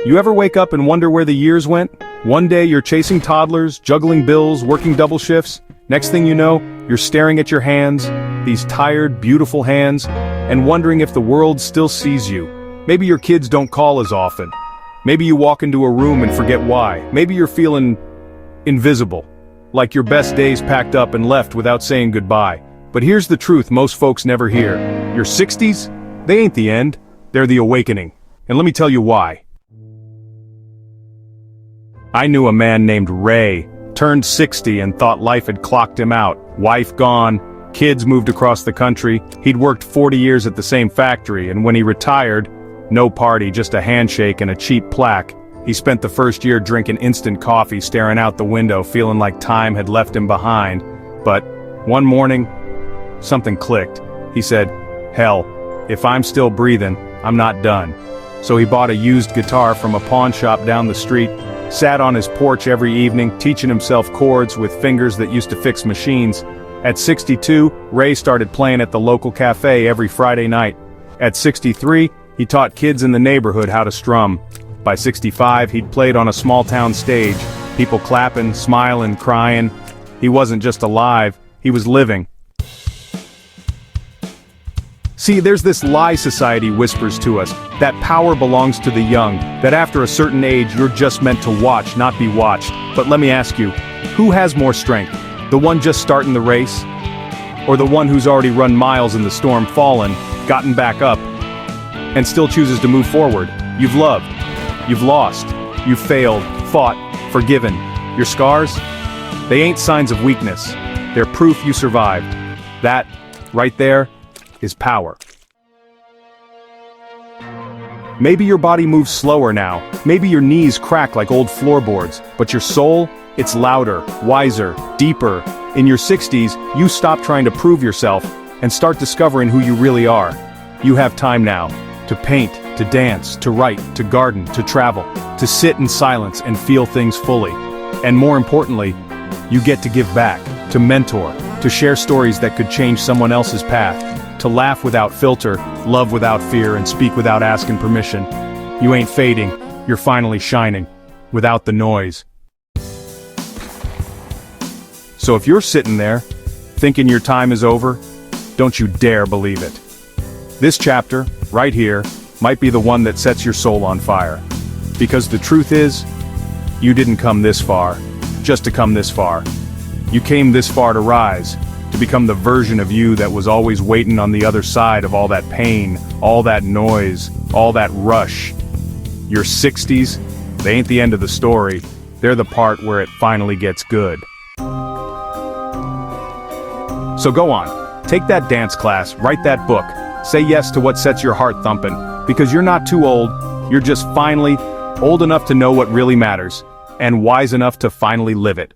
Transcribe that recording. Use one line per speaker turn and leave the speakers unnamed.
You ever wake up and wonder where the years went? One day you're chasing toddlers, juggling bills, working double shifts. Next thing you know, you're staring at your hands, these tired, beautiful hands, and wondering if the world still sees you. Maybe your kids don't call as often. Maybe you walk into a room and forget why. Maybe you're feeling invisible, like your best days packed up and left without saying goodbye. But here's the truth most folks never hear. Your 60s? They ain't the end, they're the awakening. And let me tell you why. I knew a man named Ray, turned 60 and thought life had clocked him out. Wife gone, kids moved across the country, he'd worked 40 years at the same factory, and when he retired, no party, just a handshake and a cheap plaque. He spent the first year drinking instant coffee, staring out the window, feeling like time had left him behind. But one morning, something clicked. He said, "Hell, if I'm still breathing, I'm not done." So he bought a used guitar from a pawn shop down the street, sat on his porch every evening, teaching himself chords with fingers that used to fix machines. At 62, Ray started playing at the local cafe every Friday night. At 63, he taught kids in the neighborhood how to strum. By 65, he'd played on a small-town stage, people clapping, smiling, crying. He wasn't just alive, he was living. See, there's this lie society whispers to us, that power belongs to the young, that after a certain age you're just meant to watch, not be watched. But let me ask you, who has more strength? The one just starting the race? Or the one who's already run miles in the storm, fallen, gotten back up, and still chooses to move forward? You've loved, you've lost, you've failed, fought, forgiven. Your scars? They ain't signs of weakness. They're proof you survived. That, right there, is power. Maybe your body moves slower now, maybe your knees crack like old floorboards, but your soul, it's louder, wiser, deeper. In your 60s, you stop trying to prove yourself and start discovering who you really are. You have time now to paint, to dance, to write, to garden, to travel, to sit in silence and feel things fully. And more importantly, you get to give back, to mentor, to share stories that could change someone else's path. To laugh without filter, love without fear, and speak without asking permission. You ain't fading, you're finally shining, without the noise. So if you're sitting there, thinking your time is over, don't you dare believe it. This chapter, right here, might be the one that sets your soul on fire. Because the truth is, you didn't come this far, just to come this far. You came this far to rise, to become the version of you that was always waiting on the other side of all that pain, all that noise, all that rush. Your 60s, they ain't the end of the story, they're the part where it finally gets good. So go on, take that dance class, write that book, say yes to what sets your heart thumping, because you're not too old, you're just finally old enough to know what really matters, and wise enough to finally live it.